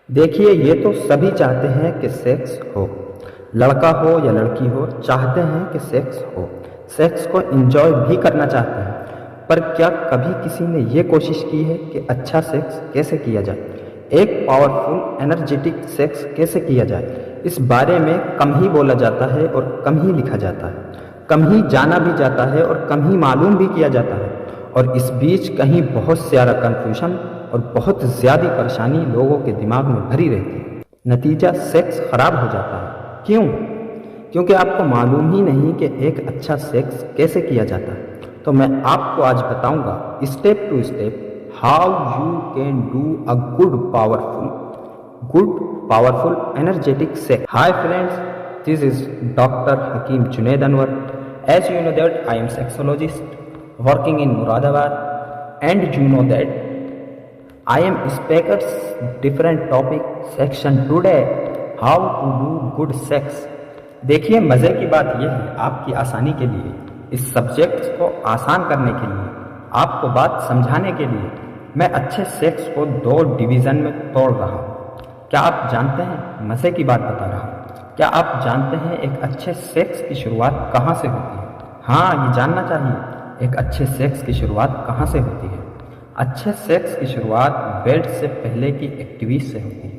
देखिए, ये तो सभी चाहते हैं कि सेक्स हो। लड़का हो या लड़की हो, चाहते हैं कि सेक्स हो। सेक्स को एंजॉय भी करना चाहते हैं। पर क्या कभी किसी ने ये कोशिश की है कि अच्छा सेक्स कैसे किया जाए? एक पावरफुल एनर्जेटिक सेक्स कैसे किया जाए? इस बारे में कम ही बोला जाता है और कम ही लिखा जाता है। कम ही जाना भी जाता है और कम ही मालूम भी किया जाता है। और इस बीच कहीं बहुत सारा कन्फ्यूजन और बहुत ज़्यादा परेशानी लोगों के दिमाग में भरी रहती है। नतीजा सेक्स खराब हो जाता है। क्यों? क्योंकि आपको मालूम ही नहीं कि एक अच्छा सेक्स कैसे किया जाता है। तो मैं आपको आज बताऊंगा step to step how you can do a good powerful energetic sex. Hi friends, this is doctor Hakim Junaid Anwar. As you know that I am sexologist working in Muradabad, and you know that I am speakers different topic section today how to do good sex. देखिए, मज़े की बात यह है, आपकी आसानी के लिए, इस सब्जेक्ट को आसान करने के लिए, आपको बात समझाने के लिए मैं अच्छे सेक्स को 2 डिवीज़न में तोड़ रहा हूँ। क्या आप जानते हैं? मज़े की बात बता रहा हूँ। क्या आप जानते हैं एक अच्छे सेक्स की शुरुआत कहाँ से होती है? हाँ, ये जानना चाहिए। एक अच्छे सेक्स की शुरुआत कहाँ से होती है? अच्छे सेक्स की शुरुआत बेड से पहले की एक्टिविटीज से होती है।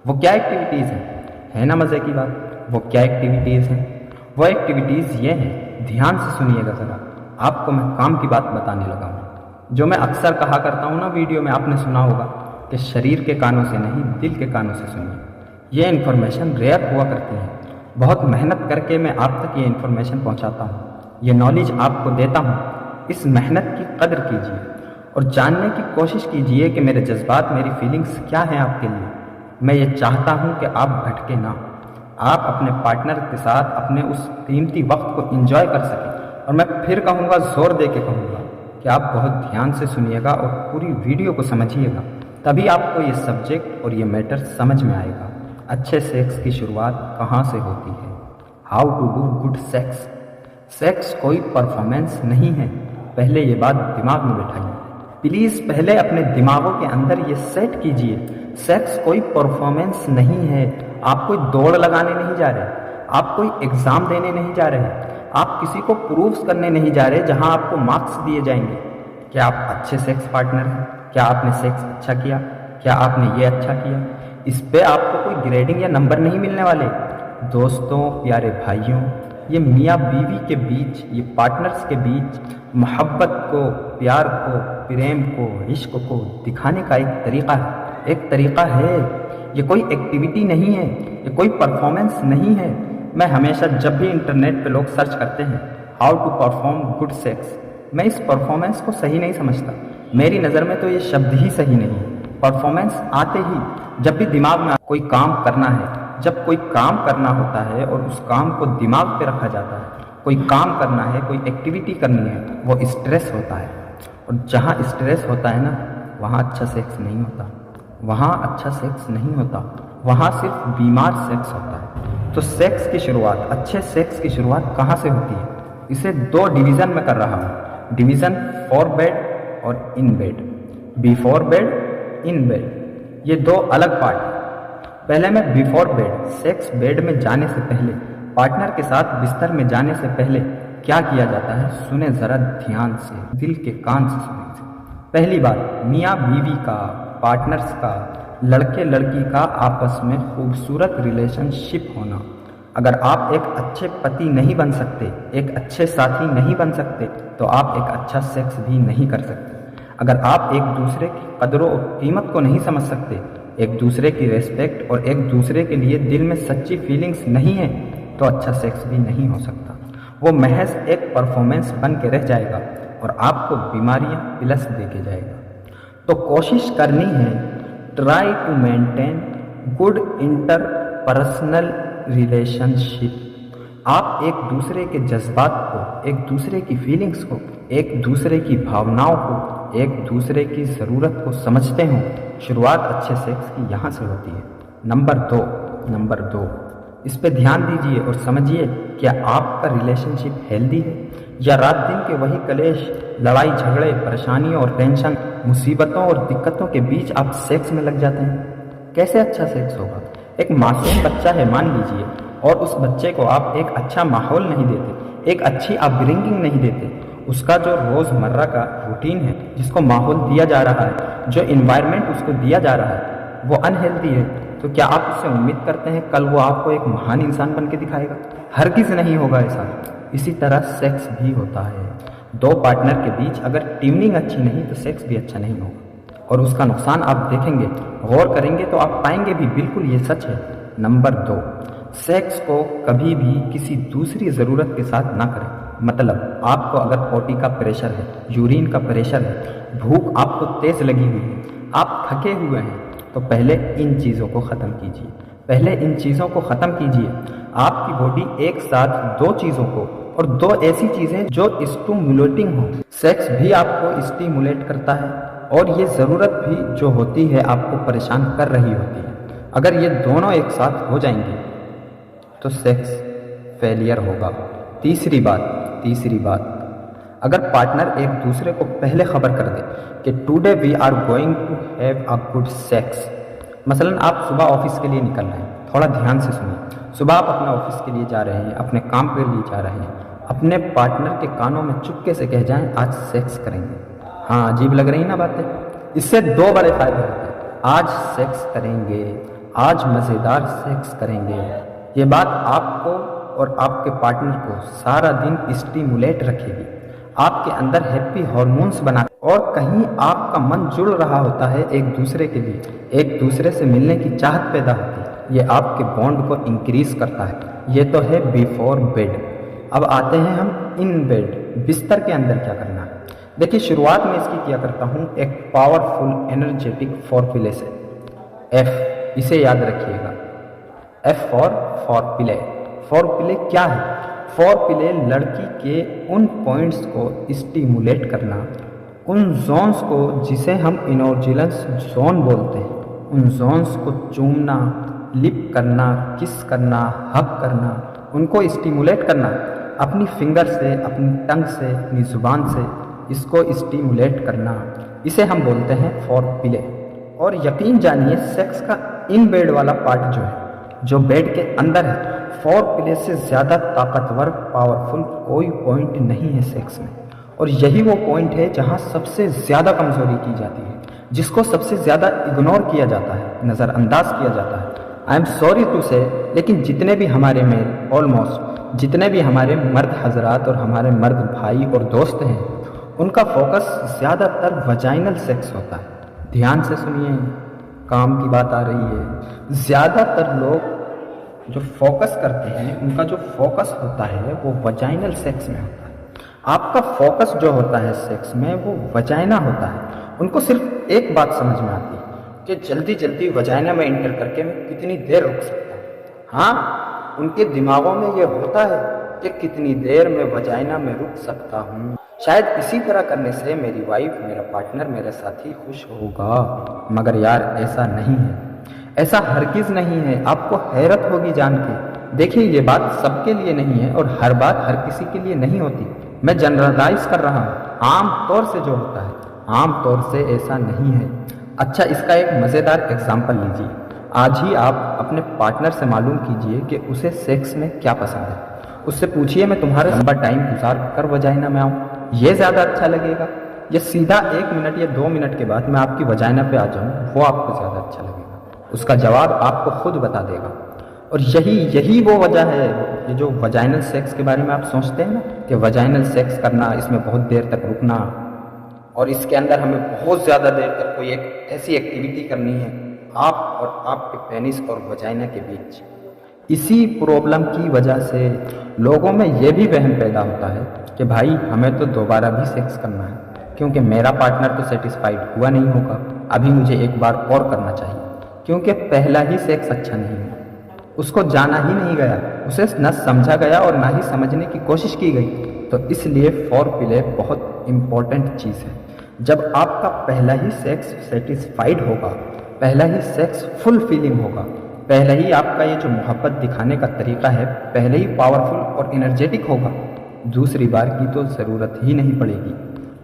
वो क्या एक्टिविटीज़ हैं? है ना मज़े की बात? वो क्या एक्टिविटीज़ हैं? वो एक्टिविटीज़ ये हैं, ध्यान से सुनिएगा ज़रा। आपको मैं काम की बात बताने लगा हूँ। जो मैं अक्सर कहा करता हूँ ना वीडियो में, आपने सुना होगा कि शरीर के कानों से नहीं, दिल के कानों से सुनिए। ये इन्फॉर्मेशन रेयर हुआ करती है। बहुत मेहनत करके मैं आप तक ये इन्फॉर्मेशन पहुँचाता हूँ, ये नॉलेज आपको देता हूँ। इस मेहनत की कदर कीजिए और जानने की कोशिश कीजिए कि मेरे जज्बात, मेरी फीलिंग्स क्या हैं आपके लिए। मैं ये चाहता हूँ कि आप भटके ना, आप अपने पार्टनर के साथ अपने उस कीमती वक्त को एंजॉय कर सकें। और मैं फिर कहूँगा, जोर दे के कहूँगा कि आप बहुत ध्यान से सुनिएगा और पूरी वीडियो को समझिएगा, तभी आपको ये सब्जेक्ट और ये मैटर समझ में आएगा। अच्छे सेक्स की शुरुआत कहाँ से होती है? How to do good sex. Sex कोई परफॉर्मेंस नहीं है, पहले ये बात दिमाग में बैठाइए प्लीज़। पहले अपने दिमागों के अंदर ये सेट कीजिए, सेक्स कोई परफॉर्मेंस नहीं है। आप कोई दौड़ लगाने नहीं जा रहे, आप कोई एग्ज़ाम देने नहीं जा रहे, आप किसी को प्रूफ करने नहीं जा रहे जहां आपको मार्क्स दिए जाएंगे। क्या आप अच्छे सेक्स पार्टनर हैं? क्या आपने सेक्स अच्छा किया? क्या आपने ये अच्छा किया? इस पे आपको कोई ग्रेडिंग या नंबर नहीं मिलने वाले। दोस्तों, प्यारे भाइयों, ये मियाँ बीवी के बीच, ये पार्टनर्स के बीच मोहब्बत को, प्यार को, प्रेम को, इश्क को दिखाने का एक तरीक़ा है। एक तरीक़ा है, ये कोई एक्टिविटी नहीं है, ये कोई परफॉर्मेंस नहीं है। मैं हमेशा जब भी इंटरनेट पे लोग सर्च करते हैं how to perform good sex, मैं इस परफॉर्मेंस को सही नहीं समझता। मेरी नज़र में तो ये शब्द ही सही नहीं है। परफॉर्मेंस आते ही जब भी दिमाग में कोई काम करना है, जब कोई काम करना होता है और उस काम को दिमाग पे रखा जाता है, कोई काम करना है, कोई एक्टिविटी करनी है, वो स्ट्रेस होता है। और जहाँ स्ट्रेस होता है ना, वहाँ अच्छा सेक्स नहीं होता, वहाँ अच्छा सेक्स नहीं होता, वहाँ सिर्फ बीमार सेक्स होता है। तो सेक्स की शुरुआत, अच्छे सेक्स की शुरुआत कहाँ से होती है? इसे 2 डिवीज़न में कर रहा हूँ। डिवीज़न फॉर बेड और in bed. Before bed, in bed, ये 2 अलग पार्ट हैं। पहले मैं बिफोर बेड, सेक्स बेड में जाने से पहले, पार्टनर के साथ बिस्तर में जाने से पहले क्या किया जाता है, सुने ज़रा ध्यान से, दिल के कान से सुने। पहली बात, मियाँ बीवी का, पार्टनर्स का, लड़के लड़की का आपस में खूबसूरत रिलेशनशिप होना। अगर आप एक अच्छे पति नहीं बन सकते, एक अच्छे साथी नहीं बन सकते, तो आप एक अच्छा सेक्स भी नहीं कर सकते। अगर आप एक दूसरे की कदरों और कीमत को नहीं समझ सकते, एक दूसरे की रेस्पेक्ट और एक दूसरे के लिए दिल में सच्ची फीलिंग्स नहीं है, तो अच्छा सेक्स भी नहीं हो सकता। वो महज एक परफॉर्मेंस बन के रह जाएगा और आपको बीमारियां पिलस दे के जाएगा। तो कोशिश करनी है, try to maintain good interpersonal relationship. आप एक दूसरे के जज्बात को, एक दूसरे की फीलिंग्स को, एक दूसरे की भावनाओं को, एक दूसरे की ज़रूरत को समझते हो। शुरुआत अच्छे सेक्स की यहाँ से होती है। नंबर 2, इस पे ध्यान दीजिए और समझिए, क्या आपका रिलेशनशिप हेल्दी है या रात दिन के वही कलेश, लड़ाई झगड़े, परेशानियों और टेंशन, मुसीबतों और दिक्कतों के बीच आप सेक्स में लग जाते हैं? कैसे अच्छा सेक्स होगा? एक मासूम बच्चा है मान लीजिए, और उस बच्चे को आप एक अच्छा माहौल नहीं देते, एक अच्छी अपब्रिंगिंग नहीं देते, उसका जो रोज़मर्रा का रूटीन है, जिसको माहौल दिया जा रहा है, जो इन्वायरमेंट उसको दिया जा रहा है, वो अनहेल्दी है, तो क्या आप उससे उम्मीद करते हैं कल वो आपको एक महान इंसान बन के दिखाएगा? हरगिज़ नहीं होगा ऐसा। इसी तरह सेक्स भी होता है। दो पार्टनर के बीच अगर ट्यूनिंग अच्छी नहीं तो सेक्स भी अच्छा नहीं होगा, और उसका नुकसान आप देखेंगे, गौर करेंगे तो आप पाएंगे भी, बिल्कुल ये सच है। नंबर 2, सेक्स को कभी भी किसी दूसरी ज़रूरत के साथ ना करें। मतलब आपको अगर पोटी का प्रेशर है, यूरिन का प्रेशर है, भूख आपको तेज़ लगी हुई है, आप थके हुए हैं, तो पहले इन चीज़ों को ख़त्म कीजिए। पहले इन चीज़ों को ख़त्म कीजिए। आपकी बॉडी एक साथ दो चीज़ों को, और दो ऐसी चीज़ें जो स्टिमुलेटिंग हो। सेक्स भी आपको स्टिमुलेट करता है, और ये ज़रूरत भी जो होती है आपको परेशान कर रही होती है। अगर ये दोनों एक साथ हो जाएंगे तो सेक्स फेलियर होगा। तीसरी बात, अगर पार्टनर एक दूसरे को पहले खबर कर दे कि today we are going to have a good sex. मसलन आप सुबह ऑफिस के लिए निकल रहे हैं, थोड़ा ध्यान से सुनिए। सुबह आप अपने ऑफिस के लिए जा रहे हैं, अपने काम के लिए जा रहे हैं, अपने पार्टनर के कानों में चुपके से कह जाएं आज सेक्स करेंगे। हाँ, अजीब लग रही ना बातें? इससे दो बड़े फायदे होते हैं। आज सेक्स करेंगे, आज मज़ेदार सेक्स करेंगे। ये बात आपको और आपके पार्टनर को सारा दिन स्टिमुलेट रखेगी, आपके अंदर हैप्पी हार्मोन्स बना, और कहीं आपका मन जुड़ रहा होता है एक दूसरे के लिए, एक दूसरे से मिलने की चाहत पैदा होती है। ये आपके बॉन्ड को इंक्रीज करता है। ये तो है बिफोर बेड। अब आते हैं हम इन बेड, बिस्तर के अंदर क्या करना है। देखिए, शुरुआत में इसकी किया करता हूँ एक पावरफुल एनर्जेटिक फोरप्ले से। एफ, इसे याद रखिएगा, एफ फॉर प्ले। फोरप्ले क्या है? फोरप्ले लड़की के उन पॉइंट्स को स्टिमुलेट करना, उन जोन्स को जिसे हम इनोर्जिलस जोन बोलते हैं, उन जोन्स को चूमना, लिप करना, किस करना, हग करना, उनको स्टिमुलेट करना अपनी फिंगर से, अपनी टंग से, अपनी ज़ुबान से, इसको स्टिमुलेट करना, इसे हम बोलते हैं फोरप्ले। और यकीन जानिए, सेक्स का इन बेड वाला पार्ट जो है, जो बेड के अंदर है, फोरप्ले से ज़्यादा ताकतवर, पावरफुल कोई पॉइंट नहीं है सेक्स में। और यही वो पॉइंट है जहाँ सबसे ज़्यादा कमज़ोरी की जाती है, जिसको सबसे ज़्यादा इग्नोर किया जाता है, नज़रअंदाज किया जाता है। आई एम सॉरी टू से, लेकिन जितने भी हमारे मेल, ऑलमोस्ट जितने भी हमारे मर्द हजरात और हमारे मर्द भाई और दोस्त हैं, उनका फोकस ज़्यादातर वजाइनल सेक्स होता है। ध्यान से सुनिए, काम की बात आ रही है। ज़्यादातर लोग जो फोकस करते हैं, उनका जो फोकस होता है वो वजाइनल सेक्स में होता है। आपका फोकस जो होता है सेक्स में, वो वजाइना होता है। उनको सिर्फ एक बात समझ में आती है कि जल्दी जल्दी वजाइना में इंटर करके मैं कितनी देर रुक सकता हूँ। हाँ, उनके दिमागों में ये होता है कि कितनी देर में वजाइना में रुक सकता हूँ। शायद इसी तरह करने से मेरी वाइफ, मेरा पार्टनर, मेरा साथी खुश होगा। मगर यार ऐसा नहीं है, ऐसा हरगिज़ नहीं है। आपको हैरत होगी जान के। देखिए, ये बात सबके लिए नहीं है, और हर बात हर किसी के लिए नहीं होती। मैं जनरलाइज कर रहा हूँ, आम तौर से जो होता है, आम तौर से ऐसा नहीं है। अच्छा, इसका एक मज़ेदार एग्जाम्पल लीजिए। आज ही आप अपने पार्टनर से मालूम कीजिए कि उसे सेक्स में क्या पसंद है। उससे पूछिए, मैं तुम्हारे लंबा टाइम गुजार कर वजाइना में आऊँ, ये ज़्यादा अच्छा लगेगा, या सीधा 1 मिनट या 2 मिनट के बाद मैं आपकी वजाइना पे आ जाऊँ, वो आपको ज़्यादा अच्छा लगेगा? उसका जवाब आपको खुद बता देगा। और यही वो वजह है, ये जो वजाइनल सेक्स के बारे में आप सोचते हैं ना, कि वजाइनल सेक्स करना, इसमें बहुत देर तक रुकना, और इसके अंदर हमें बहुत ज़्यादा देर तक कोई एक ऐसी एक्टिविटी करनी है आप और आपके पेनिस और वजाइना के बीच। इसी प्रॉब्लम की वजह से लोगों में ये भी वहम पैदा होता है कि भाई हमें तो दोबारा भी सेक्स करना है, क्योंकि मेरा पार्टनर तो सेटिस्फाइड हुआ नहीं होगा, अभी मुझे एक बार और करना चाहिए, क्योंकि पहला ही सेक्स अच्छा नहीं है। उसको जाना ही नहीं गया, उसे न समझा गया और ना ही समझने की कोशिश की गई। तो इसलिए फोरप्ले बहुत इम्पॉर्टेंट चीज़ है। जब आपका पहला ही सेक्स सेटिस्फाइड होगा, पहला ही सेक्स फुल फीलिंग होगा, पहले ही आपका ये जो मोहब्बत दिखाने का तरीका है पहले ही पावरफुल और एनर्जेटिक होगा, दूसरी बार की तो ज़रूरत ही नहीं पड़ेगी।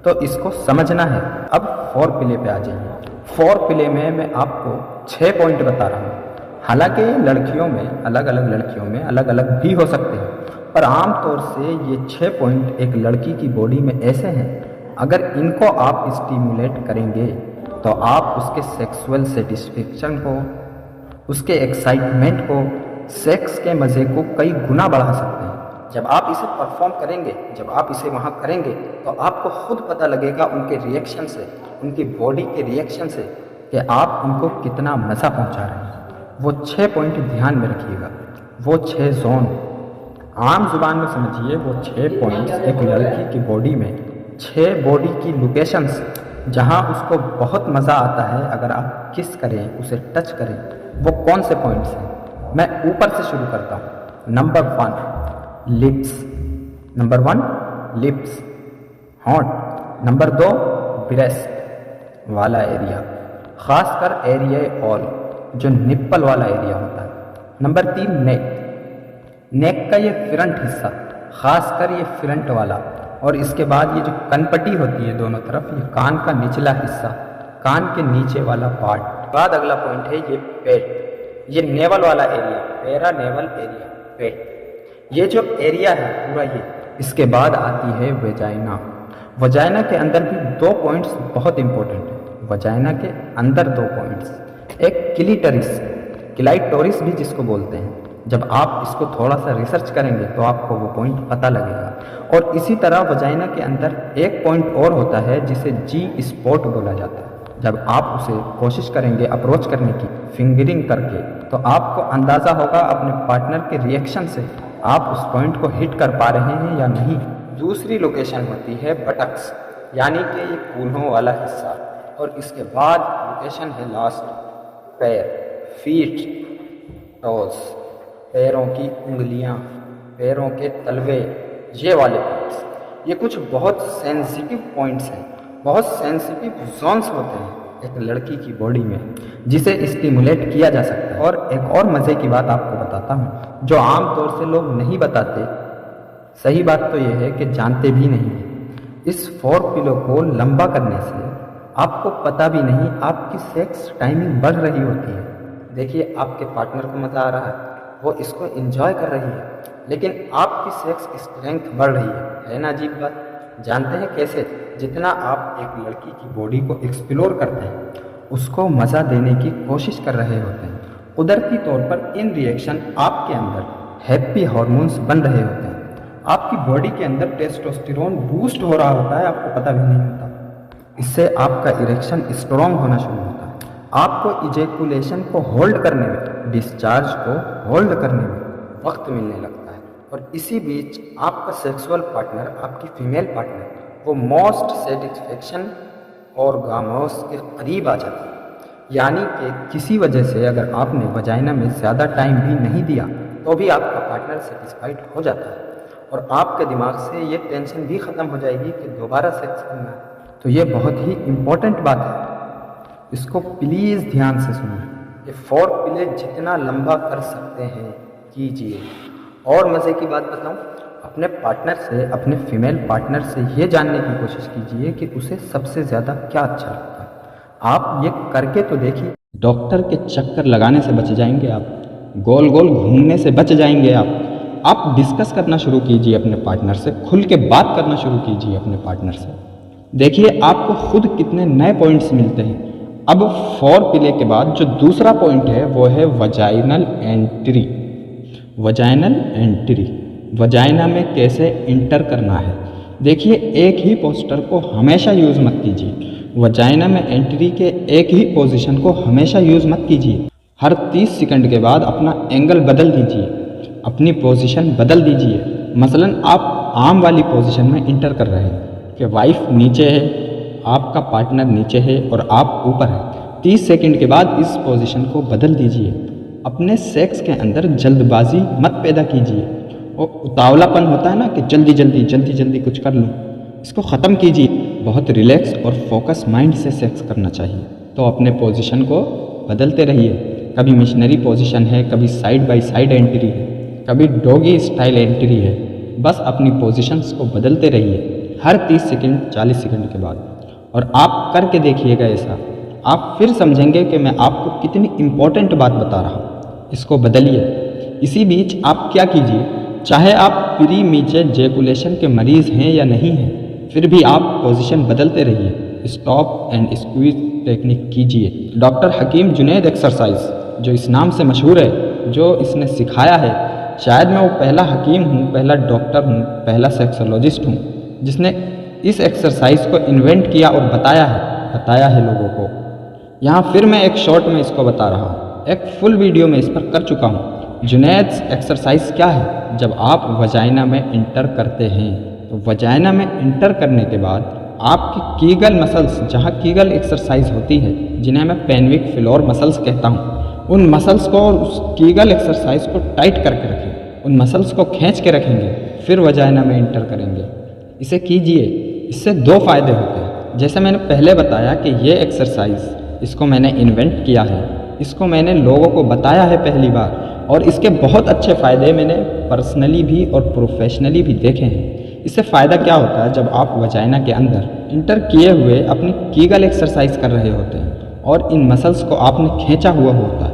तो इसको समझना है। अब फोरप्ले पे आ जाइए। फोर प्ले में मैं आपको 6 पॉइंट बता रहा हूँ। हालांकि लड़कियों में अलग अलग लड़कियों में अलग अलग भी हो सकते हैं, पर आमतौर से ये 6 पॉइंट एक लड़की की बॉडी में ऐसे हैं, अगर इनको आप स्टिमुलेट करेंगे तो आप उसके सेक्सुअल सेटिस्फेक्शन को, उसके एक्साइटमेंट को, सेक्स के मज़े को कई गुना बढ़ा सकते हैं। जब आप इसे परफॉर्म करेंगे, जब आप इसे वहाँ करेंगे, तो आपको खुद पता लगेगा उनके रिएक्शन से, उनकी बॉडी के रिएक्शन से, कि आप उनको कितना मज़ा पहुँचा रहे हैं। वो 6 पॉइंट ध्यान में रखिएगा, वो 6 जोन आम जुबान में समझिए। वो 6 पॉइंट्स एक लड़की की बॉडी में 6 बॉडी की लोकेशंस जहाँ उसको बहुत मज़ा आता है अगर आप किस करें, उसे टच करें, वो कौन से पॉइंट्स हैं। मैं ऊपर से शुरू करता हूँ। Number 1 lips, number 1 lips, hot. Number 2 breast वाला एरिया, खासकर एरिया ऑल, जो निप्पल वाला एरिया होता है। नंबर 3 नेक, नेक का ये फ्रंट हिस्सा, खासकर ये फ्रंट वाला। और इसके बाद ये जो कनपट्टी होती है दोनों तरफ, ये कान का निचला हिस्सा, कान के नीचे वाला पार्ट। बाद अगला पॉइंट है ये पेट, ये नेवल वाला एरिया, पैरा नेवल एरिया, पेट। ये जो एरिया है पूरा ये। इसके बाद आती है वेजाइना। वजाइना के अंदर भी 2 पॉइंट्स बहुत इंपॉर्टेंट है। वजाइना के अंदर 2 पॉइंट्स, एक क्लिटोरिस, क्लाइटोरिस भी जिसको बोलते हैं। जब आप इसको थोड़ा सा रिसर्च करेंगे तो आपको वो पॉइंट पता लगेगा। और इसी तरह वजाइना के अंदर एक पॉइंट और होता है जिसे जी स्पॉट बोला जाता है। जब आप उसे कोशिश करेंगे अप्रोच करने की फिंगरिंग करके, तो आपको अंदाज़ा होगा अपने पार्टनर के रिएक्शन से आप उस पॉइंट को हिट कर पा रहे हैं या नहीं। दूसरी लोकेशन होती है बटक्स, यानी कि ये कूल्हों वाला हिस्सा। और इसके बाद लोकेशन है लास्ट पैर, फीट, टोस, पैरों की उंगलियां, पैरों के तलवे, ये वाले पॉइंट्स। ये कुछ बहुत सेंसिटिव पॉइंट्स हैं, बहुत सेंसिटिव जोन्स होते हैं एक लड़की की बॉडी में, जिसे स्टिमुलेट किया जा सकता है। और एक और मज़े की बात आपको बताता हूँ, जो आम तौर से लोग नहीं बताते। सही बात तो यह है कि जानते भी नहीं है। इस 4 पिलो को लंबा करने से आपको पता भी नहीं आपकी सेक्स टाइमिंग बढ़ रही होती है। देखिए, आपके पार्टनर को मज़ा आ रहा है, वो इसको एंजॉय कर रही है, लेकिन आपकी सेक्स स्ट्रेंथ बढ़ रही है ना। अजीब बात। जानते हैं कैसे? जितना आप एक लड़की की बॉडी को एक्सप्लोर करते हैं, उसको मज़ा देने की कोशिश कर रहे होते हैं, कुदरती तौर पर इन रिएक्शन आपके अंदर हैप्पी हार्मोन्स बन रहे होते हैं। आपकी बॉडी के अंदर टेस्टोस्टेरोन बूस्ट हो रहा होता है, आपको पता भी नहीं होता। इससे आपका इरेक्शन स्ट्रॉन्ग होना शुरू होता है। आपको इजैकुलेशन को होल्ड करने में, डिस्चार्ज को होल्ड करने में वक्त मिलने लगता है। और इसी बीच आपका सेक्सुअल पार्टनर, आपकी फीमेल पार्टनर, वो मोस्ट सेटिस्फेक्शन और गामोस के करीब आ जाती है। यानी कि किसी वजह से अगर आपने वजाइना में ज़्यादा टाइम भी नहीं दिया, तो भी आपका पार्टनर सेटिस्फाइड हो जाता है। और आपके दिमाग से ये टेंशन भी ख़त्म हो जाएगी कि दोबारा सेक्स करना है। तो ये बहुत ही इम्पोर्टेंट बात है, इसको प्लीज़ ध्यान से सुनिए। ये 4 पिले जितना लंबा कर सकते हैं कीजिए। और मज़े की बात बताऊं, अपने पार्टनर से, अपने फीमेल पार्टनर से ये जानने की कोशिश कीजिए कि उसे सबसे ज़्यादा क्या अच्छा लगता है। आप ये करके तो देखिए। डॉक्टर के चक्कर लगाने से बच जाएंगे आप, गोल गोल घूमने से बच जाएंगे आप डिस्कस करना शुरू कीजिए अपने पार्टनर से, खुल के बात करना शुरू कीजिए अपने पार्टनर से। देखिए आपको खुद कितने नए पॉइंट्स मिलते हैं। अब 4 पिले के बाद जो दूसरा पॉइंट है वो है vaginal entry. Vaginal entry, vagina में कैसे इंटर करना है। देखिए, एक ही पोस्टर को हमेशा यूज़ मत कीजिए। वजाइना में एंट्री के एक ही पोजीशन को हमेशा यूज़ मत कीजिए। हर 30 सेकंड के बाद अपना एंगल बदल दीजिए, अपनी पोजीशन बदल दीजिए। मसलन आप आम वाली पोजीशन में इंटर कर रहे हैं कि वाइफ नीचे है, आपका पार्टनर नीचे है और आप ऊपर है। 30 सेकंड के बाद इस पोजीशन को बदल दीजिए। अपने सेक्स के अंदर जल्दबाजी मत पैदा कीजिए। और उतावलापन होता है ना कि जल्दी जल्दी कुछ कर लूँ, इसको ख़त्म कीजिए। बहुत रिलैक्स और फोकस माइंड से सेक्स करना चाहिए। तो अपने पोजीशन को बदलते रहिए। कभी मिशनरी पोजीशन है, कभी साइड बाय साइड एंट्री है, कभी डॉगी स्टाइल एंट्री है। बस अपनी पोजीशंस को बदलते रहिए हर 30 सेकंड 40 सेकंड के बाद। और आप करके देखिएगा ऐसा, आप फिर समझेंगे कि मैं आपको कितनी इम्पोर्टेंट बात बता रहा हूँ। इसको बदलिए। इसी बीच आप क्या कीजिए, चाहे आप प्री मीचर जेकुलेशन के मरीज़ हैं या नहीं हैं, फिर भी आप पोजीशन बदलते रहिए। स्टॉप एंड स्क्वीज टेक्निक कीजिए। डॉक्टर हकीम जुनैद एक्सरसाइज जो इस नाम से मशहूर है, जो इसने सिखाया है, शायद मैं वो पहला हकीम हूँ, पहला डॉक्टर हूँ, पहला सेक्सोलॉजिस्ट हूँ जिसने इस एक्सरसाइज को इन्वेंट किया और बताया है लोगों को। यहाँ फिर मैं एक शॉर्ट में इसको बता रहा हूँ, एक फुल वीडियो में इस पर कर चुका हूँ। जुनैद एक्सरसाइज क्या है? जब आप वजाइना में इंटर करते हैं तो वजाइना में इंटर करने के बाद आपकी कीगल मसल्स, जहाँ कीगल एक्सरसाइज होती है, जिन्हें मैं पेनविक फ्लोर मसल्स कहता हूँ, उन मसल्स को और उस कीगल एक्सरसाइज को टाइट करके रखें, उन मसल्स को खींच के रखेंगे, फिर वजाइना में इंटर करेंगे। इसे कीजिए। इससे दो फायदे होते हैं। जैसे मैंने पहले बताया कि ये एक्सरसाइज, इसको मैंने इन्वेंट किया है, इसको मैंने लोगों को बताया है पहली बार, और इसके बहुत अच्छे फ़ायदे मैंने पर्सनली भी और प्रोफेशनली भी देखे हैं। इससे फ़ायदा क्या होता है, जब आप वजाइना के अंदर इंटर किए हुए अपनी कीगल एक्सरसाइज कर रहे होते हैं और इन मसल्स को आपने खींचा हुआ होता है,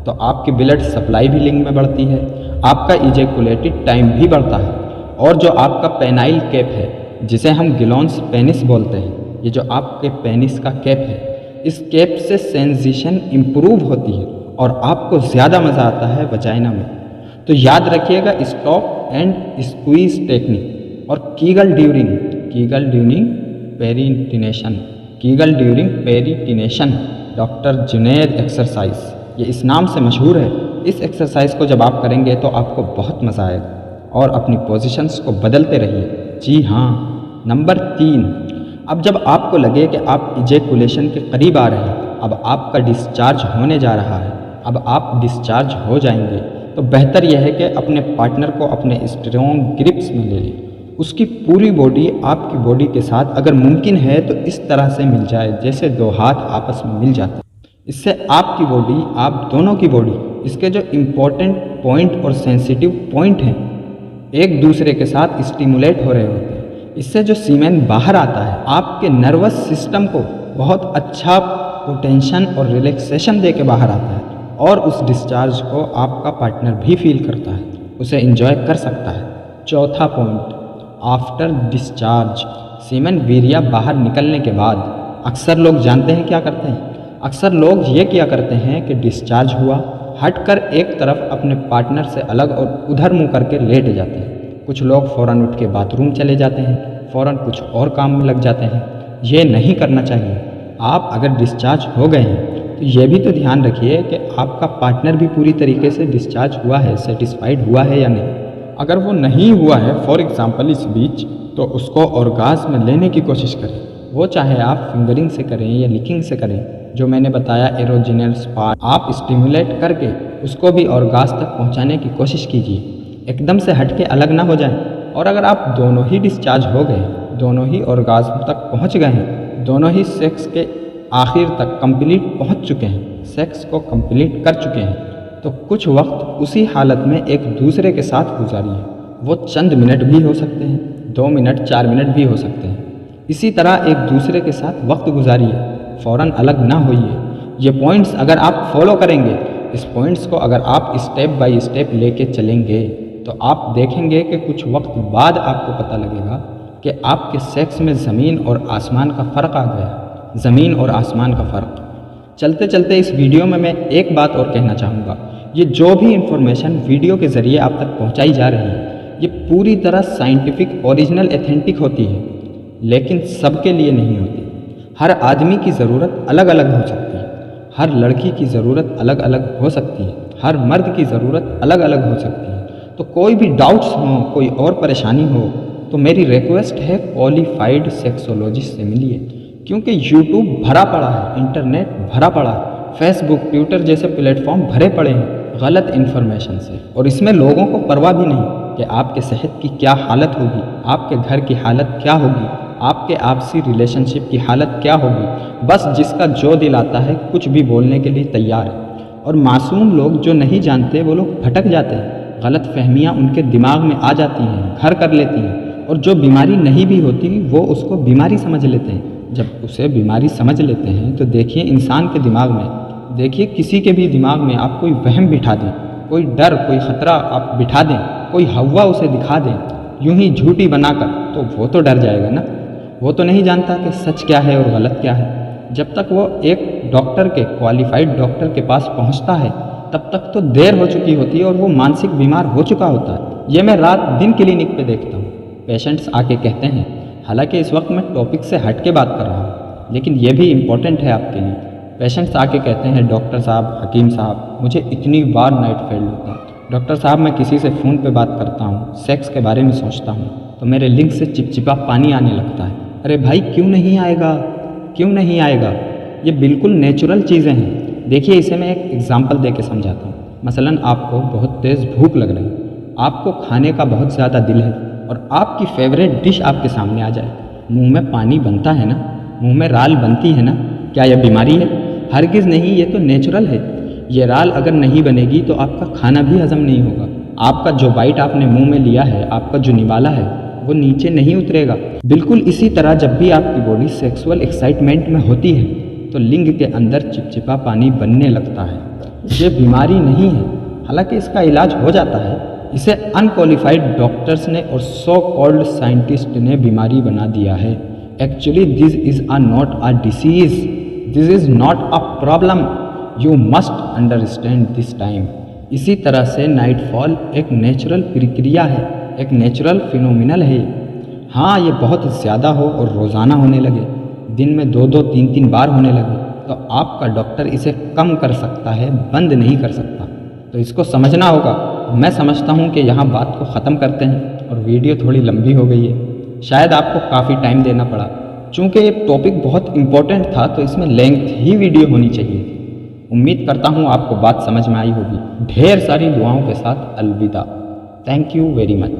तो आपकी ब्लड सप्लाई भी लिंग में बढ़ती है, आपका इजेकुलेटेड टाइम भी बढ़ता है, और जो आपका पेनाइल कैप है, जिसे हम गिलोन्स पेनिस बोलते हैं, ये जो आपके पेनिस का कैप है, इस कैप से सेंसेशन इम्प्रूव होती है और आपको ज़्यादा मज़ा आता है वजाइना में। तो याद रखिएगा स्टॉप एंड स्क्वीज टेक्निक और कीगल ड्यूरिंग पेरिटिनेशन, डॉक्टर जुनैद एक्सरसाइज, ये इस नाम से मशहूर है। इस एक्सरसाइज को जब आप करेंगे तो आपको बहुत मज़ा आएगा और अपनी पोजीशंस को बदलते रहिए। जी हाँ। नंबर 3, अब जब आपको लगे कि आप इजेकुलेशन के करीब आ रहे हैं, अब आपका डिस्चार्ज होने जा रहा है, अब आप डिस्चार्ज हो जाएंगे, तो बेहतर यह है कि अपने पार्टनर को अपने स्ट्रॉन्ग ग्रिप्स में ले लें। उसकी पूरी बॉडी आपकी बॉडी के साथ अगर मुमकिन है तो इस तरह से मिल जाए जैसे दो हाथ आपस में मिल जाते हैं। इससे आपकी बॉडी, आप दोनों की बॉडी, इसके जो इम्पोर्टेंट पॉइंट और सेंसिटिव पॉइंट हैं, एक दूसरे के साथ स्टिमुलेट हो रहे होते हैं। इससे जो सीमेन बाहर आता है, आपके नर्वस सिस्टम को बहुत अच्छा पोटेंशन और रिलैक्सेशन दे के बाहर आता है, और उस डिस्चार्ज को आपका पार्टनर भी फील करता है, उसे एंजॉय कर सकता है। चौथा पॉइंट, आफ्टर डिस्चार्ज, सीमेन वीर्या बाहर निकलने के बाद अक्सर लोग जानते हैं क्या करते हैं? अक्सर लोग ये किया करते हैं कि डिस्चार्ज हुआ, हटकर एक तरफ अपने पार्टनर से अलग और उधर मुंह करके लेट जाते हैं। कुछ लोग फ़ौरन उठ के बाथरूम चले जाते हैं, फ़ौरन कुछ और काम में लग जाते हैं। ये नहीं करना चाहिए। आप अगर डिस्चार्ज हो गए हैं तो ये भी तो ध्यान रखिए कि आपका पार्टनर भी पूरी तरीके से डिस्चार्ज हुआ है, सेटिस्फाइड हुआ है या नहीं। अगर वो नहीं हुआ है फॉर एग्ज़ाम्पल इस बीच, तो उसको ऑर्गाज़्म में लेने की कोशिश करें। वो चाहे आप फिंगरिंग से करें या लिकिंग से करें, जो मैंने बताया एरोजिनल स्पार्क, आप स्टिमुलेट करके उसको भी ऑर्गाज़्म तक पहुंचाने की कोशिश कीजिए। एकदम से हटके अलग ना हो जाएं। और अगर आप दोनों ही डिस्चार्ज हो गए, दोनों ही ऑर्गाज़्म तक पहुंच गए हैं, दोनों ही सेक्स के आखिर तक कंप्लीट पहुंच चुके हैं, सेक्स को कंप्लीट कर चुके हैं, तो कुछ वक्त उसी हालत में एक दूसरे के साथ गुजारिए। वो चंद मिनट भी हो सकते हैं, 2 मिनट 4 मिनट भी हो सकते हैं। इसी तरह एक दूसरे के साथ वक्त गुजारिए, फ़ौरन अलग ना होइए। ये पॉइंट्स अगर आप फॉलो करेंगे, इस पॉइंट्स को अगर आप स्टेप बाय स्टेप लेके चलेंगे, तो आप देखेंगे कि कुछ वक्त बाद आपको पता लगेगा कि आपके सेक्स में ज़मीन और आसमान का फ़र्क आ गया। ज़मीन और आसमान का फ़र्क। चलते चलते इस वीडियो में मैं एक बात और कहना चाहूँगा, ये जो भी इन्फॉर्मेशन वीडियो के ज़रिए आप तक पहुँचाई जा रही है, ये पूरी तरह साइंटिफिक, ओरिजिनल, एथेंटिक होती है, लेकिन सबके लिए नहीं होती। हर आदमी की ज़रूरत अलग अलग हो सकती है, हर लड़की की ज़रूरत अलग अलग हो सकती है, हर मर्द की ज़रूरत अलग अलग हो सकती है। तो कोई भी डाउट्स हो, कोई और परेशानी हो, तो मेरी रिक्वेस्ट है क्वालिफाइड सेक्सोलॉजिस्ट से मिलिए, क्योंकि यूट्यूब भरा पड़ा है, इंटरनेट भरा पड़ा है, फेसबुक, ट्विटर जैसे प्लेटफॉर्म भरे पड़े हैं गलत इन्फॉर्मेशन से, और इसमें लोगों को परवाह भी नहीं कि आपके सेहत की क्या हालत होगी, आपके घर की हालत क्या होगी, आपके आपसी रिलेशनशिप की हालत क्या होगी। बस जिसका जो दिल आता है कुछ भी बोलने के लिए तैयार है, और मासूम लोग जो नहीं जानते वो लोग भटक जाते हैं, गलत फहमियाँ उनके दिमाग में आ जाती हैं, घर कर लेती हैं, और जो बीमारी नहीं भी होती वो उसको बीमारी समझ लेते हैं। जब उसे बीमारी समझ लेते हैं तो देखिए इंसान के दिमाग में, देखिए किसी के भी दिमाग में आप कोई वहम बिठा दें, कोई डर, कोई ख़तरा आप बिठा दें, कोई हवा उसे दिखा दें यूं ही झूठी बनाकर, तो वो तो डर जाएगा ना। वो तो नहीं जानता कि सच क्या है और गलत क्या है। जब तक वो एक डॉक्टर के, क्वालिफाइड डॉक्टर के पास पहुंचता है तब तक तो देर हो चुकी होती है और वो मानसिक बीमार हो चुका होता है। ये मैं रात दिन क्लिनिक पे देखता हूँ। पेशेंट्स आके कहते हैं, हालांकि इस वक्त मैं टॉपिक से हट के बात कर रहा हूँ लेकिन ये भी इम्पोर्टेंट है आपके लिए। पेशेंट्स आके कहते हैं, डॉक्टर साहब, हकीम साहब, मुझे इतनी बार नाइट फेल होता है। डॉक्टर साहब, मैं किसी से फ़ोन पे बात करता हूँ, सेक्स के बारे में सोचता हूँ तो मेरे लिंग से चिपचिपा पानी आने लगता है। अरे भाई, क्यों नहीं आएगा, क्यों नहीं आएगा? ये बिल्कुल नेचुरल चीज़ें हैं। देखिए, इसे मैं एक एग्जांपल दे के समझाता हूँ। मसलन आपको बहुत तेज़ भूख लग रही है, आपको खाने का बहुत ज़्यादा दिल है और आपकी फेवरेट डिश आपके सामने आ जाए, मुंह में पानी बनता है ना, मुंह में राल बनती है ना। क्या यह बीमारी है? हरगिज़ नहीं, ये तो नेचुरल है। ये राल अगर नहीं बनेगी तो आपका खाना भी हजम नहीं होगा। आपका जो बाइट आपने मुंह में लिया है, आपका जो निवाला है, वो नीचे नहीं उतरेगा। बिल्कुल इसी तरह जब भी आपकी बॉडी सेक्सुअल एक्साइटमेंट में होती है तो लिंग के अंदर चिपचिपा पानी बनने लगता है। ये बीमारी नहीं है, हालांकि इसका इलाज हो जाता है। इसे अनक्वालिफाइड डॉक्टर्स ने और सो कॉल्ड साइंटिस्ट ने बीमारी बना दिया है। Actually this is not a disease, this is not a problem, you must understand this time. इसी तरह से नाइटफॉल एक नेचुरल प्रक्रिया है, एक नेचुरल फिनोमिनल है। हाँ, ये बहुत ज़्यादा हो और रोज़ाना होने लगे, दिन में 2-2, 3-3 बार होने लगे तो आपका डॉक्टर इसे कम कर सकता है, बंद नहीं कर सकता। तो इसको समझना होगा। मैं समझता हूँ कि यहाँ बात को ख़त्म करते हैं और वीडियो थोड़ी लंबी हो गई है, शायद आपको काफ़ी टाइम देना पड़ा। चूँकि ये टॉपिक बहुत इम्पोर्टेंट था तो इसमें लेंथ ही वीडियो होनी चाहिए। उम्मीद करता हूँ आपको बात समझ में आई होगी। ढेर सारी दुआओं के साथ अलविदा। Thank you very much.